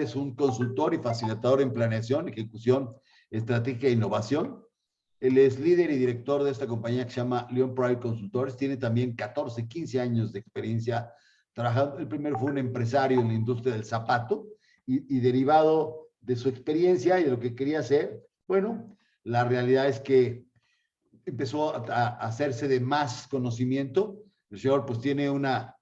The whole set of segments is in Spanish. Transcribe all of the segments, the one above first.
es un consultor y facilitador en planeación, ejecución, estrategia e innovación. Él es líder y director de esta compañía que se llama Leon Pride Consultores. Tiene también 14, 15 años de experiencia trabajando. El primero fue un empresario en la industria del zapato y derivado de su experiencia y de lo que quería hacer, bueno, la realidad es que empezó a hacerse de más conocimiento. El señor pues tiene una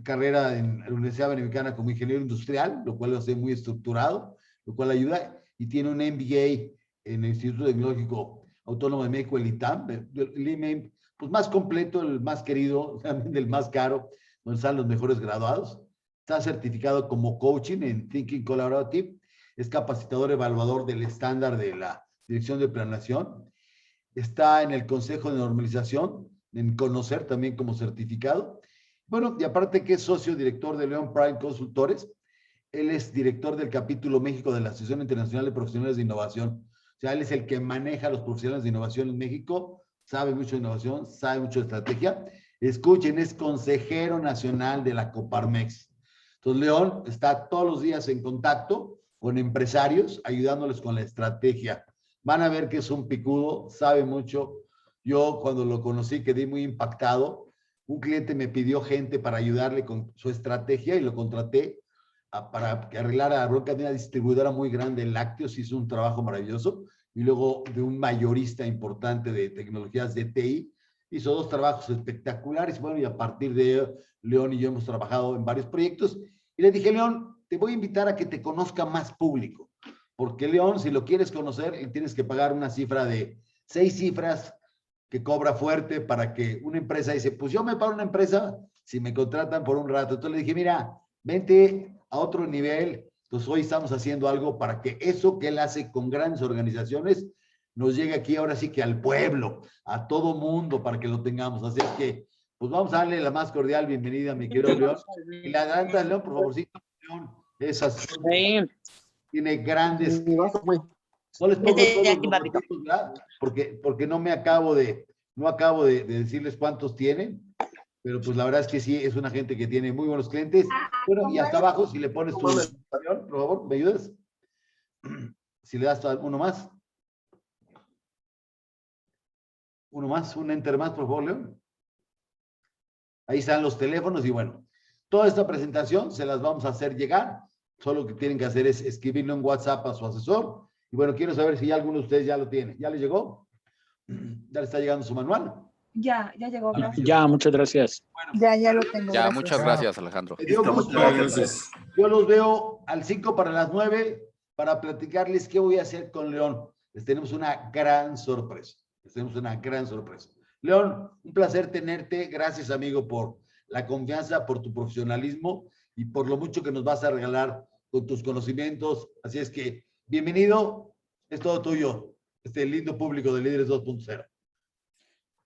carrera en la Universidad Panamericana como ingeniero industrial, lo cual lo hace muy estructurado, lo cual ayuda, y tiene un MBA en el Instituto Tecnológico Autónomo de México, el ITAM, el IMEM, pues más completo, el más querido, también el más caro, donde están los mejores graduados. Está certificado como coaching en Thinking Collaborative, es capacitador evaluador del estándar de la Dirección de Planeación, está en el Consejo de Normalización, en Conocer también como certificado. Bueno, y aparte que es socio director de Leon Prime Consultores, él es director del capítulo México de la Asociación Internacional de Profesionales de Innovación. O sea, él es el que maneja a los profesionales de innovación en México, sabe mucho de innovación, sabe mucho de estrategia. Escuchen, es consejero nacional de la Coparmex. Entonces, León está todos los días en contacto con empresarios, ayudándoles con la estrategia. Van a ver que es un picudo, sabe mucho. Yo cuando lo conocí quedé muy impactado. Un cliente me pidió gente para ayudarle con su estrategia y lo contraté para que arreglara la bronca de una distribuidora muy grande, Lácteos, hizo un trabajo maravilloso, y luego de un mayorista importante de tecnologías de TI, hizo 2 trabajos espectaculares. Bueno, y a partir de León y yo hemos trabajado en varios proyectos, y le dije, León, te voy a invitar a que te conozca más público, porque León, si lo quieres conocer, tienes que pagar una cifra de 6 cifras que cobra fuerte para que una empresa dice, pues yo me pago una empresa si me contratan por un rato. Entonces le dije, mira, vente a otro nivel. Entonces hoy estamos haciendo algo para que eso que él hace con grandes organizaciones nos llegue aquí ahora sí que al pueblo, a todo mundo, para que lo tengamos. Así es que, pues vamos a darle la más cordial bienvenida a mi querido León. Y le adelantas, León, por favorcito, León. Esas tiene grandes. No les pongo todos los nombrecitos, ¿verdad? Porque no acabo de decirles cuántos tienen, pero pues la verdad es que sí, es una gente que tiene muy buenos clientes. Bueno, y hasta abajo, si le pones tu avión, por favor, ¿me ayudas? Si le das uno más. Uno más, un enter más, por favor, León. Ahí están los teléfonos y bueno, toda esta presentación se las vamos a hacer llegar. Solo lo que tienen que hacer es escribirle un WhatsApp a su asesor. Y bueno, quiero saber si ya alguno de ustedes ya lo tiene. ¿Ya le llegó? ¿Ya le está llegando su manual? Ya llegó, gracias. Ya, muchas gracias. Bueno, ya lo tengo. Ya, gracias. muchas gracias, Alejandro. Me dio gusto. Yo los veo al 5 para las 9 para platicarles qué voy a hacer con León. Les tenemos una gran sorpresa. León, un placer tenerte. Gracias, amigo, por la confianza, por tu profesionalismo y por lo mucho que nos vas a regalar con tus conocimientos. Así es que, bienvenido. Es todo tuyo, este lindo público de Líderes 2.0.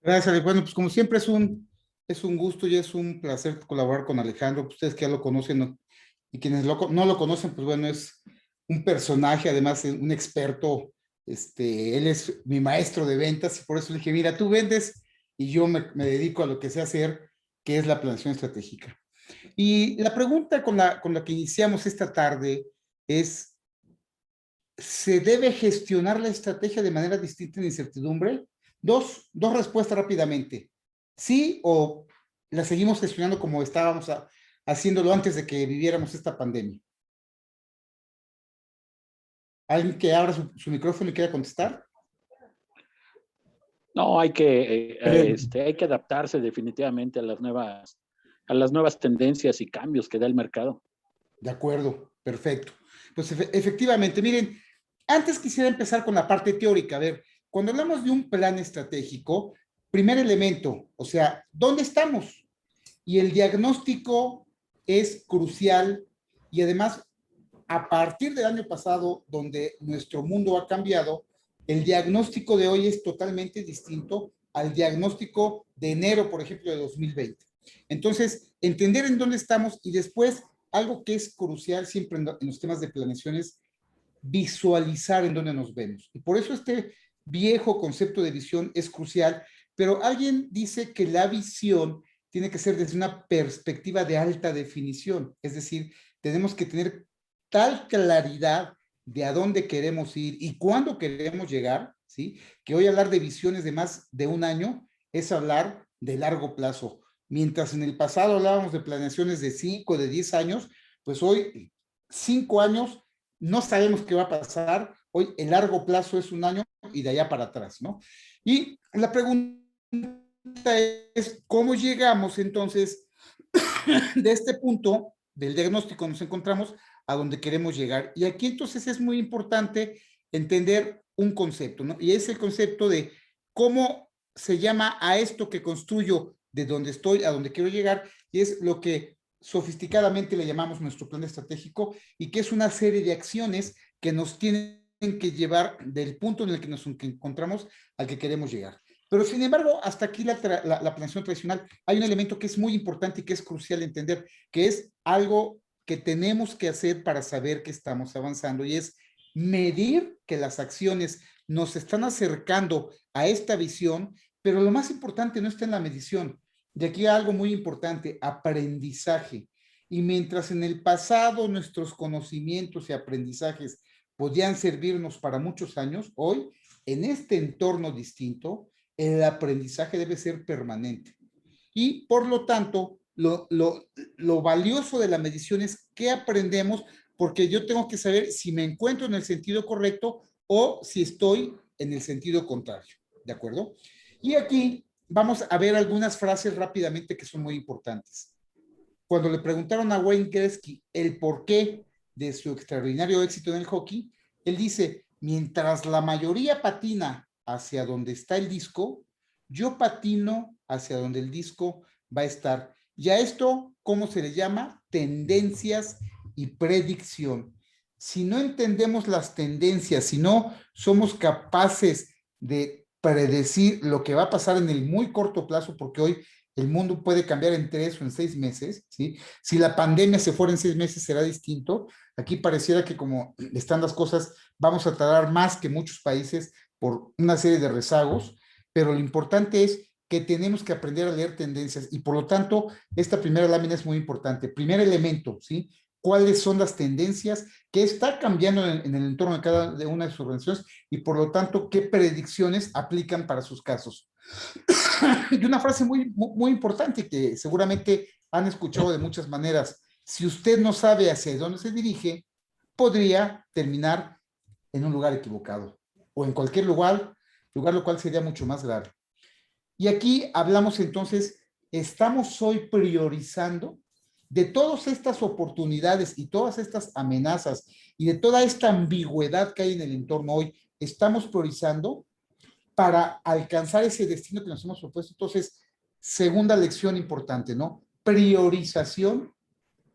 Gracias, Ale. Bueno, pues como siempre es un gusto y es un placer colaborar con Alejandro. Ustedes que ya lo conocen, ¿no? Y quienes no lo conocen, pues bueno, es un personaje, además un experto. Él es mi maestro de ventas y por eso le dije, mira, tú vendes y yo me dedico a lo que sé hacer, que es la planeación estratégica. Y la pregunta con la que iniciamos esta tarde es, ¿se debe gestionar la estrategia de manera distinta en incertidumbre? Dos respuestas rápidamente. Sí, o la seguimos gestionando como estábamos haciéndolo antes de que viviéramos esta pandemia. ¿Alguien que abra su micrófono y quiera contestar? No, hay que adaptarse definitivamente a las nuevas tendencias y cambios que da el mercado. De acuerdo, perfecto. Pues efectivamente, miren, antes quisiera empezar con la parte teórica. A ver, cuando hablamos de un plan estratégico, primer elemento, o sea, ¿dónde estamos? Y el diagnóstico es crucial y además, a partir del año pasado, donde nuestro mundo ha cambiado, el diagnóstico de hoy es totalmente distinto al diagnóstico de enero, por ejemplo, de 2020. Entonces, entender en dónde estamos y después, algo que es crucial siempre en los temas de planeación es visualizar en dónde nos vemos. Y por eso este viejo concepto de visión es crucial, pero alguien dice que la visión tiene que ser desde una perspectiva de alta definición, es decir, tenemos que tener tal claridad de a dónde queremos ir y cuándo queremos llegar, ¿sí? Que hoy hablar de visiones de más de un año es hablar de largo plazo. Mientras en el pasado hablábamos de planeaciones de 5, de 10 años, pues hoy 5 años no sabemos qué va a pasar. Hoy el largo plazo es un año y de allá para atrás, ¿no? Y la pregunta es, ¿cómo llegamos entonces de este punto del diagnóstico nos encontramos a donde queremos llegar? Y aquí entonces es muy importante entender un concepto, ¿no? Y es el concepto de cómo se llama a esto que construyo de donde estoy a donde quiero llegar, y es lo que sofisticadamente le llamamos nuestro plan estratégico, y que es una serie de acciones que nos tienen que llevar del punto en el que nos encontramos al que queremos llegar. Pero sin embargo, hasta aquí la planeación tradicional, hay un elemento que es muy importante y que es crucial entender, que es algo que tenemos que hacer para saber que estamos avanzando, y es medir que las acciones nos están acercando a esta visión, pero lo más importante no está en la medición. De aquí algo muy importante, aprendizaje. Y mientras en el pasado nuestros conocimientos y aprendizajes podían servirnos para muchos años, hoy, en este entorno distinto, el aprendizaje debe ser permanente. Y por lo tanto, lo valioso de la medición es qué aprendemos, porque yo tengo que saber si me encuentro en el sentido correcto o si estoy en el sentido contrario. ¿De acuerdo? Y aquí vamos a ver algunas frases rápidamente que son muy importantes. Cuando le preguntaron a Wayne Gretzky el porqué de su extraordinario éxito en el hockey, él dice, mientras la mayoría patina hacia donde está el disco, yo patino hacia donde el disco va a estar. Y a esto, ¿cómo se le llama? Tendencias y predicción. Si no entendemos las tendencias, si no somos capaces de predecir lo que va a pasar en el muy corto plazo, porque hoy el mundo puede cambiar en 3 o en 6 meses, ¿sí? Si la pandemia se fuera en 6 meses será distinto. Aquí pareciera que como están las cosas, vamos a tardar más que muchos países por una serie de rezagos, pero lo importante es que tenemos que aprender a leer tendencias, y por lo tanto, esta primera lámina es muy importante. Primer elemento, ¿sí? ¿Cuáles son las tendencias que está cambiando en el entorno de cada una de sus organizaciones, y por lo tanto, qué predicciones aplican para sus casos? Y una frase muy importante que seguramente han escuchado de muchas maneras: si usted no sabe hacia dónde se dirige, podría terminar en un lugar equivocado o en cualquier lugar lo cual sería mucho más grave. Y aquí hablamos entonces, estamos hoy priorizando de todas estas oportunidades y todas estas amenazas y de toda esta ambigüedad que hay en el entorno hoy, estamos priorizando para alcanzar ese destino que nos hemos propuesto. Entonces, segunda lección importante, ¿no? Priorización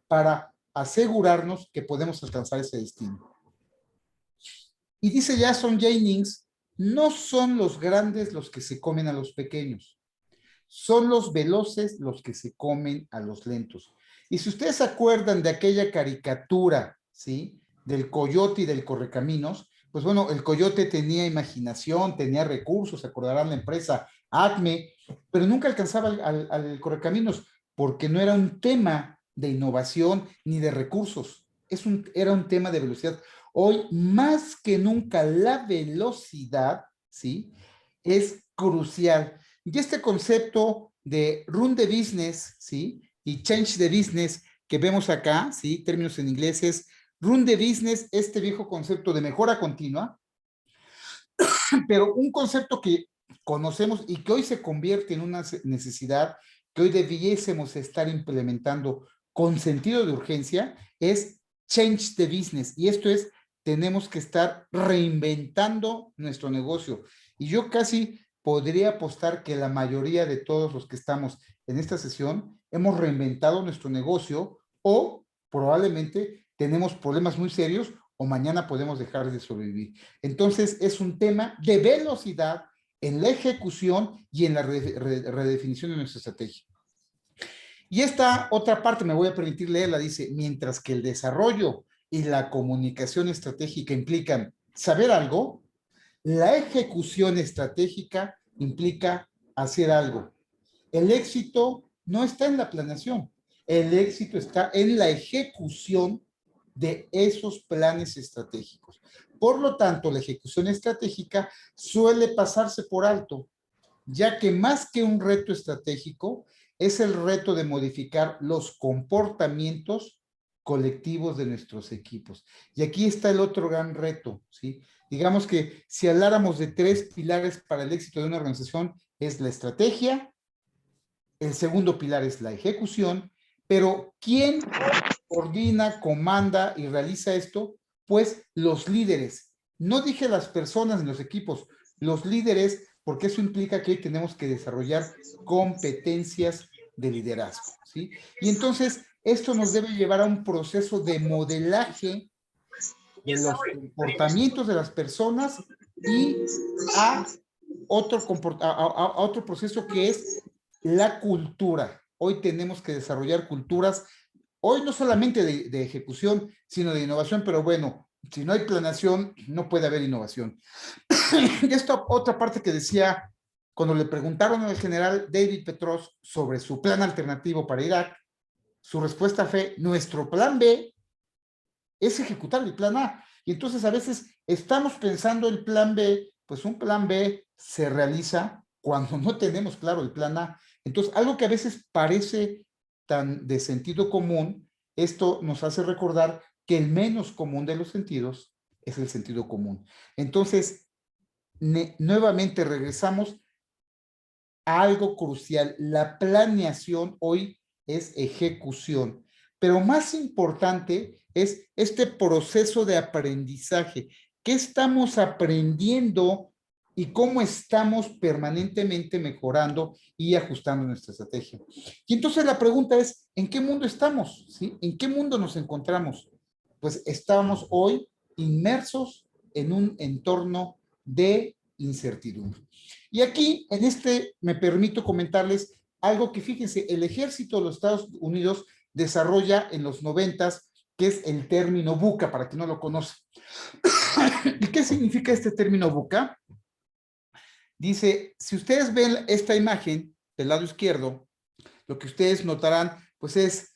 para asegurarnos que podemos alcanzar ese destino. Y dice Jason Jennings, no son los grandes los que se comen a los pequeños, son los veloces los que se comen a los lentos. Y si ustedes se acuerdan de aquella caricatura, ¿sí? Del coyote y del correcaminos, pues bueno, el coyote tenía imaginación, tenía recursos, se acordarán la empresa Acme, pero nunca alcanzaba al correcaminos porque no era un tema de innovación ni de recursos, era un tema de velocidad. Hoy, más que nunca, la velocidad, ¿sí? Es crucial. Y este concepto de run the business, ¿sí? Y change the business que vemos acá, ¿sí? Términos en inglés es run the business, este viejo concepto de mejora continua, pero un concepto que conocemos y que hoy se convierte en una necesidad que hoy debiésemos estar implementando con sentido de urgencia, es change the business. Y esto es, tenemos que estar reinventando nuestro negocio. Y yo casi podría apostar que la mayoría de todos los que estamos en esta sesión hemos reinventado nuestro negocio, o probablemente tenemos problemas muy serios, o mañana podemos dejar de sobrevivir. Entonces es un tema de velocidad en la ejecución y en la redefinición de nuestra estrategia. Y esta otra parte me voy a permitir leerla, dice, mientras que el desarrollo y la comunicación estratégica implican saber algo, la ejecución estratégica implica hacer algo. El éxito no está en la planeación, el éxito está en la ejecución de esos planes estratégicos. Por lo tanto, la ejecución estratégica suele pasarse por alto, ya que más que un reto estratégico, es el reto de modificar los comportamientos colectivos de nuestros equipos. Y aquí está el otro gran reto, ¿sí? Digamos que si habláramos de 3 pilares para el éxito de una organización, es la estrategia, el segundo pilar es la ejecución, pero ¿quién coordina, comanda y realiza esto? Pues los líderes. No dije las personas en los equipos, los líderes, porque eso implica que hoy tenemos que desarrollar competencias de liderazgo, ¿sí? Y entonces esto nos debe llevar a un proceso de modelaje de los comportamientos de las personas y a otro proceso que es la cultura. Hoy tenemos que desarrollar culturas, hoy no solamente de ejecución, sino de innovación, pero bueno, si no hay planeación, no puede haber innovación. Y esta otra parte que decía, cuando le preguntaron al general David Petraeus sobre su plan alternativo para Irak, su respuesta fue, nuestro plan B es ejecutar el plan A. Y entonces a veces estamos pensando el plan B, pues un plan B se realiza cuando no tenemos claro el plan A. Entonces, algo que a veces parece tan de sentido común, esto nos hace recordar que el menos común de los sentidos es el sentido común. Entonces, nuevamente regresamos a algo crucial. La planeación hoy es ejecución, pero más importante es este proceso de aprendizaje. ¿Qué estamos aprendiendo y cómo estamos permanentemente mejorando y ajustando nuestra estrategia? Y entonces la pregunta es, ¿en qué mundo estamos? ¿Sí? ¿En qué mundo nos encontramos? Pues estamos hoy inmersos en un entorno de incertidumbre. Y aquí, en este, me permito comentarles algo que, fíjense, el ejército de los Estados Unidos desarrolla en los 90s, que es el término VUCA, para quien no lo conoce. ¿Y qué significa este término VUCA? Dice, si ustedes ven esta imagen del lado izquierdo, lo que ustedes notarán, pues es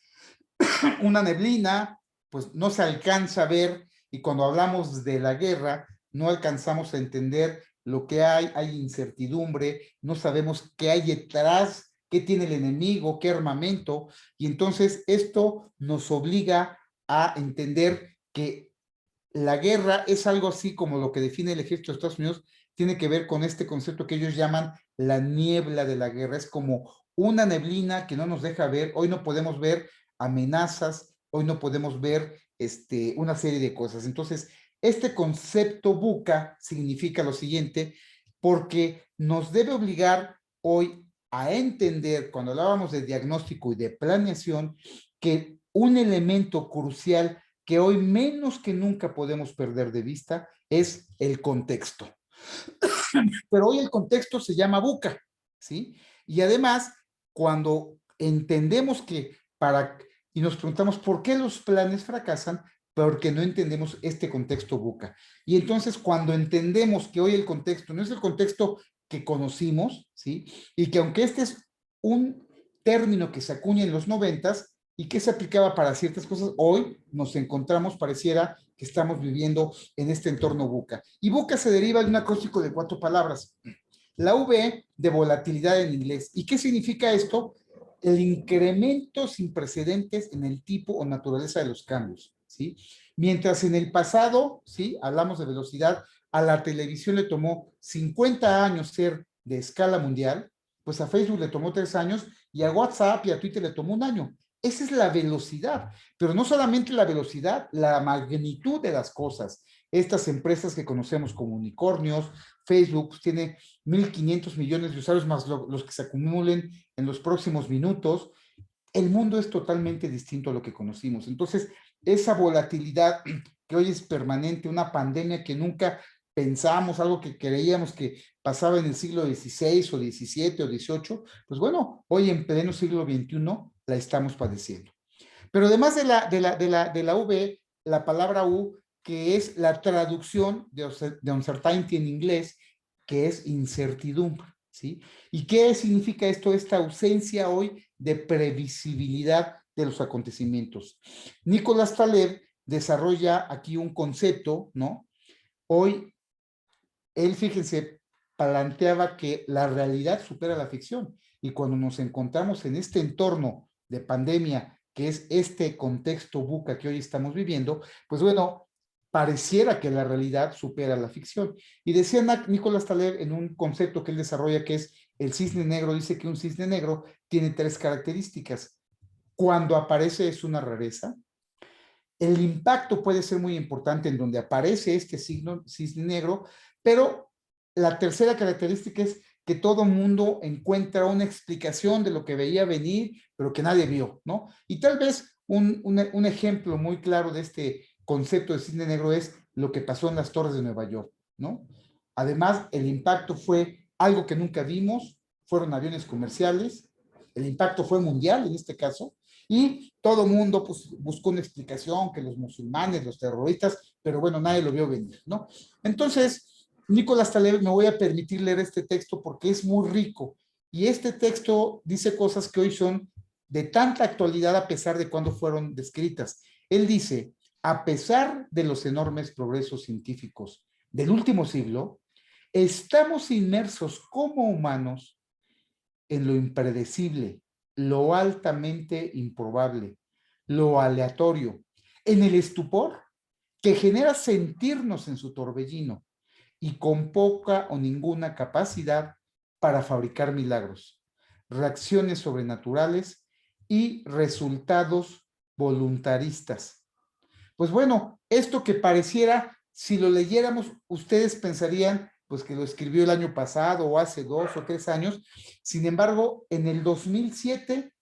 una neblina, pues no se alcanza a ver, y cuando hablamos de la guerra, no alcanzamos a entender lo que hay incertidumbre, no sabemos qué hay detrás, qué tiene el enemigo, qué armamento, y entonces esto nos obliga a entender que la guerra es algo así como lo que define el ejército de Estados Unidos, tiene que ver con este concepto que ellos llaman la niebla de la guerra, es como una neblina que no nos deja ver, hoy no podemos ver amenazas, hoy no podemos ver una serie de cosas. Entonces, este concepto VUCA significa lo siguiente, porque nos debe obligar hoy a entender, cuando hablábamos de diagnóstico y de planeación, que un elemento crucial que hoy menos que nunca podemos perder de vista es el contexto. Pero hoy el contexto se llama VUCA, ¿sí? Y además, cuando entendemos que y nos preguntamos por qué los planes fracasan, porque no entendemos este contexto VUCA. Y entonces, cuando entendemos que hoy el contexto no es el contexto que conocimos, ¿sí? Y que aunque este es un término que se acuña en los 90s y que se aplicaba para ciertas cosas, hoy nos encontramos, pareciera que estamos viviendo en este entorno VUCA. Y VUCA se deriva de un acróstico de 4 palabras. La V de volatilidad en inglés. ¿Y qué significa esto? El incremento sin precedentes en el tipo o naturaleza de los cambios, ¿sí? Mientras en el pasado, ¿sí? Hablamos de velocidad, a la televisión le tomó 50 años ser de escala mundial, pues a Facebook le tomó 3 años y a WhatsApp y a Twitter le tomó 1 año. Esa es la velocidad, pero no solamente la velocidad, la magnitud de las cosas. Estas empresas que conocemos como unicornios, Facebook tiene 1.500 millones de usuarios más los que se acumulen en los próximos minutos. El mundo es totalmente distinto a lo que conocimos. Entonces, esa volatilidad que hoy es permanente, una pandemia que nunca pensamos, algo que creíamos que pasaba en el siglo XVI o XVII o XVIII, pues bueno, hoy en pleno siglo XXI la estamos padeciendo. Pero además de la V, la palabra U, que es la traducción de uncertainty en inglés, que es incertidumbre, ¿sí? ¿Y qué significa esto? Esta ausencia hoy de previsibilidad de los acontecimientos. Nicolás Taleb desarrolla aquí un concepto, ¿no? Hoy, él, fíjense, planteaba que la realidad supera la ficción. Y cuando nos encontramos en este entorno de pandemia, que es este contexto VUCA que hoy estamos viviendo, pues bueno, pareciera que la realidad supera la ficción. Y decía Nicolás Taleb en un concepto que él desarrolla que es el cisne negro, dice que un cisne negro tiene 3 características. Cuando aparece es una rareza. El impacto puede ser muy importante en donde aparece este cisne negro, pero la tercera característica es que todo mundo encuentra una explicación de lo que veía venir, pero que nadie vio, ¿no? Y tal vez un ejemplo muy claro de este concepto de cisne negro es lo que pasó en las Torres de Nueva York, ¿no? Además, el impacto fue algo que nunca vimos, fueron aviones comerciales, el impacto fue mundial en este caso, y todo el mundo pues, buscó una explicación, que los musulmanes, los terroristas, pero bueno, nadie lo vio venir, ¿no? Entonces, Nicolás Taleb, me voy a permitir leer este texto porque es muy rico, y este texto dice cosas que hoy son de tanta actualidad a pesar de cuando fueron descritas. Él dice, a pesar de los enormes progresos científicos del último siglo, estamos inmersos como humanos en lo impredecible, lo altamente improbable, lo aleatorio, en el estupor que genera sentirnos en su torbellino y con poca o ninguna capacidad para fabricar milagros, reacciones sobrenaturales y resultados voluntaristas. Pues bueno, esto que pareciera, si lo leyéramos, ustedes pensarían pues que lo escribió el año pasado o hace 2 o 3 años. Sin embargo, en el 2007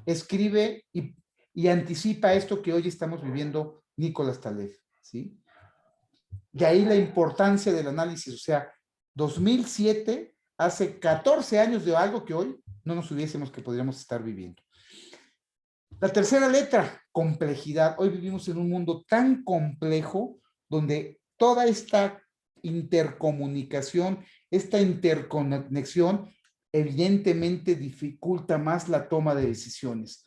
escribe y anticipa esto que hoy estamos viviendo Nicolás Taleb, ¿sí? De ahí la importancia del análisis, o sea, 2007, hace 14 años de algo que hoy no nos hubiésemos que podríamos estar viviendo. La tercera letra, complejidad. Hoy vivimos en un mundo tan complejo donde toda esta intercomunicación, esta interconexión, evidentemente dificulta más la toma de decisiones.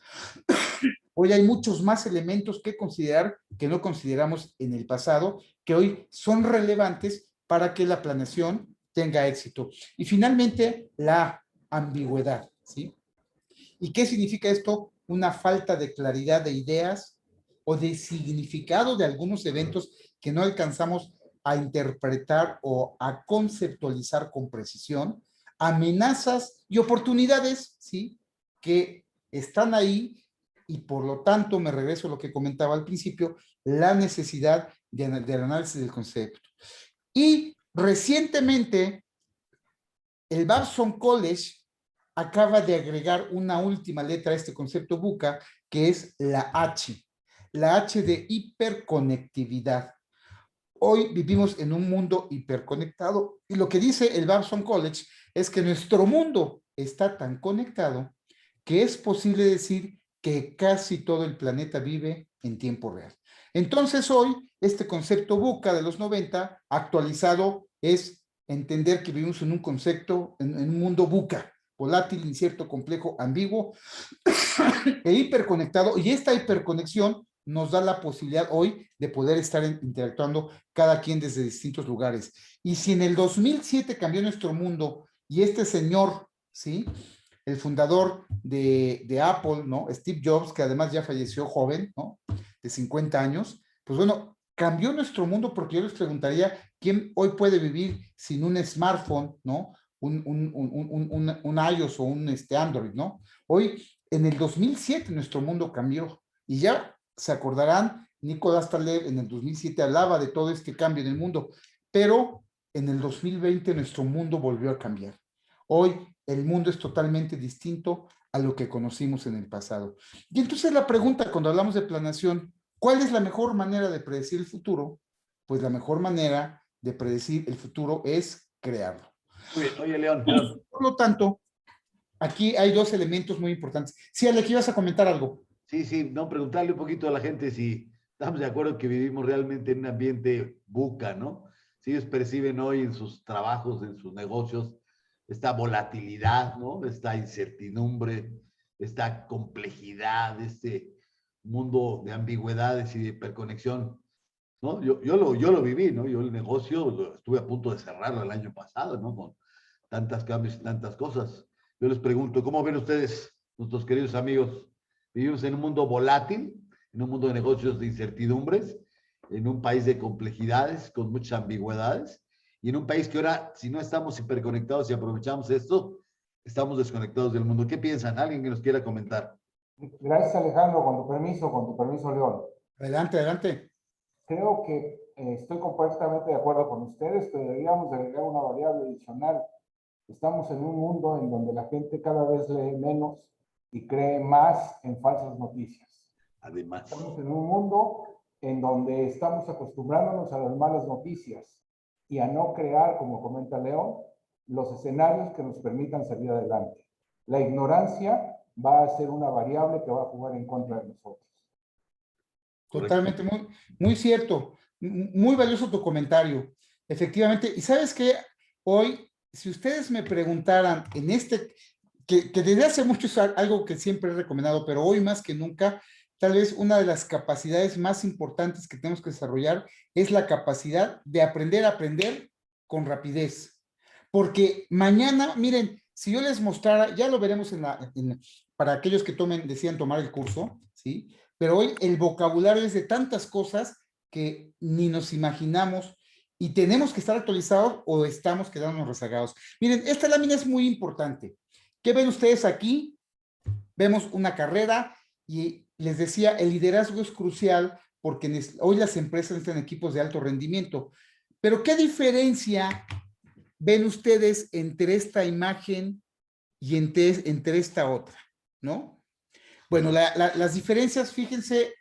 Hoy hay muchos más elementos que considerar que no consideramos en el pasado, que hoy son relevantes para que la planeación tenga éxito. Y finalmente, la ambigüedad, ¿sí? ¿Y qué significa esto? Una falta de claridad de ideas o de significado de algunos eventos que no alcanzamos a interpretar o a conceptualizar con precisión, amenazas y oportunidades, ¿sí? Que están ahí y por lo tanto, me regreso a lo que comentaba al principio, la necesidad del análisis del concepto. Y recientemente, el Babson College acaba de agregar una última letra a este concepto VUCA, que es la H de hiperconectividad. Hoy vivimos en un mundo hiperconectado y lo que dice el Babson College es que nuestro mundo está tan conectado que es posible decir que casi todo el planeta vive en tiempo real. Entonces hoy, este concepto VUCA de los 90, actualizado, es entender que vivimos en un concepto, en un mundo VUCA, volátil, incierto, complejo, ambiguo e hiperconectado, y esta hiperconexión nos da la posibilidad hoy de poder estar interactuando cada quien desde distintos lugares. Y si en el 2007 cambió nuestro mundo y este señor, ¿sí?, el fundador de Apple, ¿no?, Steve Jobs, que además ya falleció joven, ¿no?, de 50 años, pues bueno, cambió nuestro mundo, porque yo les preguntaría, ¿quién hoy puede vivir sin un smartphone, ¿no?, un iOS o un Android, ¿no? Hoy, en el 2007, nuestro mundo cambió. Y ya se acordarán, Nicolás Taleb en el 2007 hablaba de todo este cambio en el mundo, pero en el 2020 nuestro mundo volvió a cambiar. Hoy el mundo es totalmente distinto a lo que conocimos en el pasado. Y entonces la pregunta cuando hablamos de planeación, ¿cuál es la mejor manera de predecir el futuro? Pues la mejor manera de predecir el futuro es crearlo. Muy bien. Oye, León. Por lo tanto, aquí hay 2 elementos muy importantes. Sí, Ale, ¿qué ibas a comentar algo? Sí, no, preguntarle un poquito a la gente si estamos de acuerdo que vivimos realmente en un ambiente VUCA, ¿no? Si ellos perciben hoy en sus trabajos, en sus negocios, esta volatilidad, ¿no? Esta incertidumbre, esta complejidad, mundo de ambigüedades y de hiperconexión, ¿no? Yo lo viví, ¿no? Yo el negocio estuve a punto de cerrarlo el año pasado, ¿no? Con tantos cambios y tantas cosas. Yo les pregunto, ¿cómo ven ustedes, nuestros queridos amigos? Vivimos en un mundo volátil, en un mundo de negocios de incertidumbres, en un país de complejidades, con muchas ambigüedades, y en un país que ahora, si no estamos hiperconectados y aprovechamos esto, estamos desconectados del mundo. ¿Qué piensan? ¿Alguien que nos quiera comentar? Gracias, Alejandro, con tu permiso, León. Adelante, adelante. Creo que estoy completamente de acuerdo con ustedes, pero deberíamos agregar una variable adicional. Estamos en un mundo en donde la gente cada vez lee menos y cree más en falsas noticias. Además, Estamos en un mundo en donde estamos acostumbrándonos a las malas noticias y a no crear, como comenta León, los escenarios que nos permitan salir adelante. La ignorancia va a ser una variable que va a jugar en contra de nosotros. Totalmente, muy, muy cierto. Muy valioso tu comentario. Efectivamente. Y sabes qué, hoy, si ustedes me preguntaran en que desde hace mucho es algo que siempre he recomendado, pero hoy más que nunca, tal vez una de las capacidades más importantes que tenemos que desarrollar es la capacidad de aprender a aprender con rapidez. Porque mañana, miren, si yo les mostrara, ya lo veremos para aquellos que decidan tomar el curso, ¿sí? Pero hoy el vocabulario es de tantas cosas que ni nos imaginamos y tenemos que estar actualizados o estamos quedándonos rezagados. Miren, esta lámina es muy importante. ¿Qué ven ustedes aquí? Vemos una carrera y les decía, el liderazgo es crucial porque hoy las empresas necesitan equipos de alto rendimiento. Pero ¿qué diferencia ven ustedes entre esta imagen y entre esta otra? ¿No? Bueno, las diferencias, fíjense,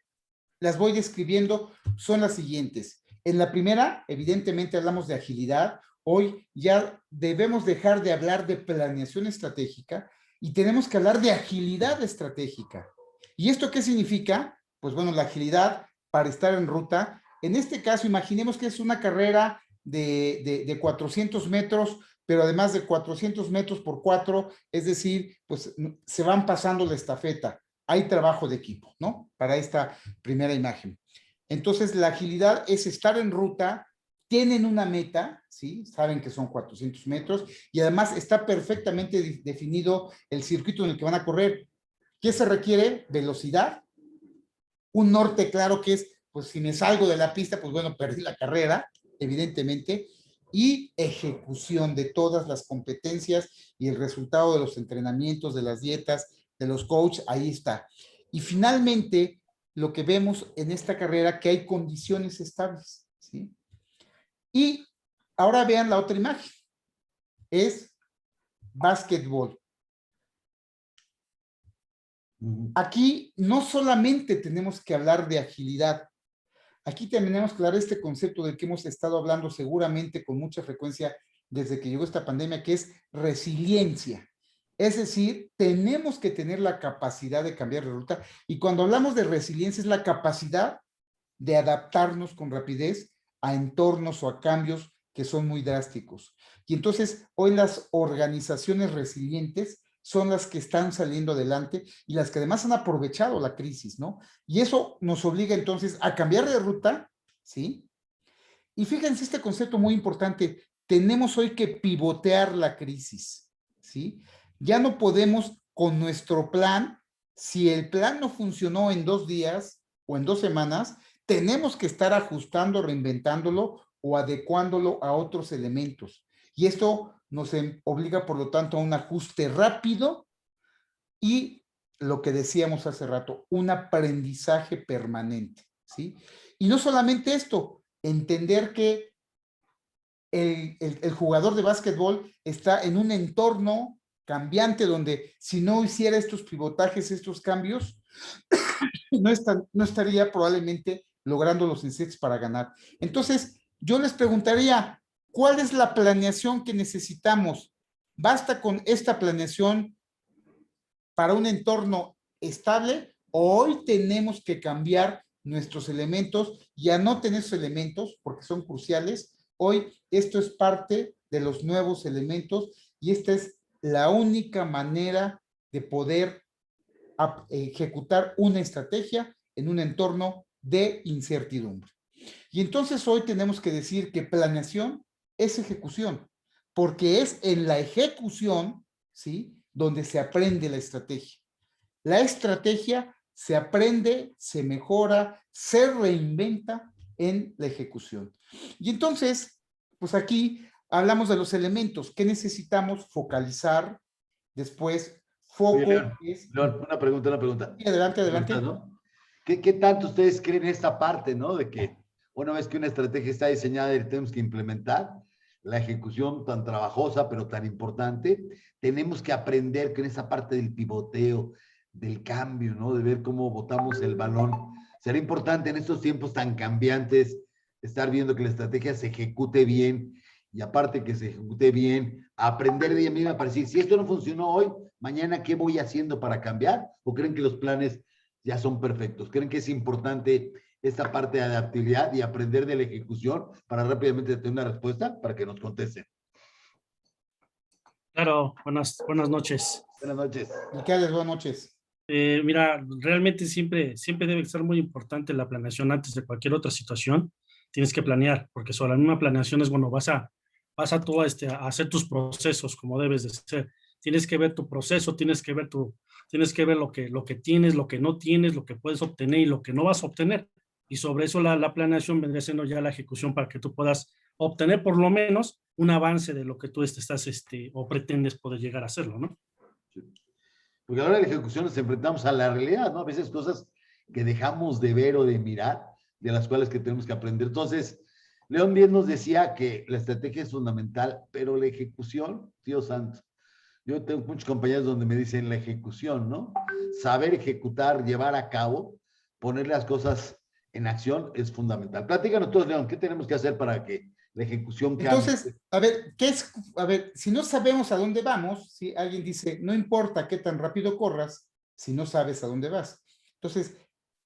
las voy describiendo, son las siguientes. En la primera, evidentemente hablamos de agilidad. Hoy ya debemos dejar de hablar de planeación estratégica y tenemos que hablar de agilidad estratégica. ¿Y esto qué significa? Pues bueno, la agilidad para estar en ruta. En este caso, imaginemos que es una carrera de 400 metros, pero además de 400 metros por 4, es decir, pues se van pasando la estafeta. Hay trabajo de equipo, ¿no? Para esta primera imagen. Entonces, la agilidad es estar en ruta, tienen una meta, ¿sí? Saben que son 400 metros y además está perfectamente definido el circuito en el que van a correr. ¿Qué se requiere? Velocidad, un norte claro que es, pues si me salgo de la pista, pues bueno, perdí la carrera, evidentemente, y ejecución de todas las competencias y el resultado de los entrenamientos, de las dietas, de los coaches, ahí está. Y finalmente, lo que vemos en esta carrera, que hay condiciones estables, ¿sí? Y ahora vean la otra imagen, es básquetbol. Aquí no solamente tenemos que hablar de agilidad, aquí tenemos que hablar de este concepto del que hemos estado hablando seguramente con mucha frecuencia desde que llegó esta pandemia, que es resiliencia. Es decir, tenemos que tener la capacidad de cambiar de ruta y cuando hablamos de resiliencia es la capacidad de adaptarnos con rapidez a entornos o a cambios que son muy drásticos. Y entonces hoy las organizaciones resilientes son las que están saliendo adelante y las que además han aprovechado la crisis, ¿no? Y eso nos obliga entonces a cambiar de ruta, ¿sí? Y fíjense este concepto muy importante, tenemos hoy que pivotear la crisis, ¿sí? Ya no podemos con nuestro plan, si el plan no funcionó en 2 días o en 2 semanas, tenemos que estar ajustando, reinventándolo o adecuándolo a otros elementos. Y esto nos obliga, por lo tanto, a un ajuste rápido y lo que decíamos hace rato, un aprendizaje permanente, ¿sí? Y no solamente esto, entender que el jugador de básquetbol está en un entorno cambiante donde si no hiciera estos pivotajes, estos cambios, no estaría probablemente logrando los insets para ganar. Entonces, yo les preguntaría, ¿cuál es la planeación que necesitamos? ¿Basta con esta planeación para un entorno estable? Hoy tenemos que cambiar nuestros elementos, ya no tener esos elementos porque son cruciales. Hoy esto es parte de los nuevos elementos y esta es la única manera de poder ejecutar una estrategia en un entorno de incertidumbre. Y entonces hoy tenemos que decir que planeación es ejecución, porque es en la ejecución, ¿sí?, donde se aprende la estrategia. La estrategia se aprende, se mejora, se reinventa en la ejecución. Y entonces, pues aquí hablamos de los elementos que necesitamos focalizar. Después, foco. Oye, León, es... León, una pregunta. Sí, adelante, adelante. ¿No? ¿Qué tanto ustedes creen en esta parte, ¿no? De que una vez que una estrategia está diseñada y tenemos que implementar, la ejecución tan trabajosa, pero tan importante, tenemos que aprender que en esa parte del pivoteo, del cambio, ¿no? De ver cómo botamos el balón. Será importante en estos tiempos tan cambiantes estar viendo que la estrategia se ejecute bien y aparte que se ejecute bien, aprender de ella misma para decir, si esto no funcionó hoy, mañana, ¿qué voy haciendo para cambiar? ¿O creen que los planes ya son perfectos? ¿Creen que es importante esta parte de adaptabilidad y aprender de la ejecución para rápidamente tener una respuesta para que nos contesten? Claro, buenas noches. Buenas noches. Miquel, buenas noches. Mira, realmente siempre debe ser muy importante la planeación antes de cualquier otra situación. Tienes que planear, porque sobre la misma planeación es, bueno, vas a tú a hacer tus procesos como debes de ser. Tienes que ver tu proceso, tienes que ver lo que tienes, lo que no tienes, lo que puedes obtener y lo que no vas a obtener. Y sobre eso la planeación vendría siendo ya la ejecución para que tú puedas obtener por lo menos un avance de lo que tú estás o pretendes poder llegar a hacerlo, ¿no? Sí. Porque a la hora de la ejecución nos enfrentamos a la realidad, ¿no? A veces cosas que dejamos de ver o de mirar, de las cuales que tenemos que aprender. Entonces, León bien nos decía que la estrategia es fundamental, pero la ejecución, Dios santo. Yo tengo muchos compañeros donde me dicen la ejecución, ¿no? Saber ejecutar, llevar a cabo, poner las cosas en acción es fundamental. Platícanos todos, León, ¿qué tenemos que hacer para que la ejecución cambie? Entonces, a ver, si no sabemos a dónde vamos, si alguien dice, no importa qué tan rápido corras, si no sabes a dónde vas. Entonces,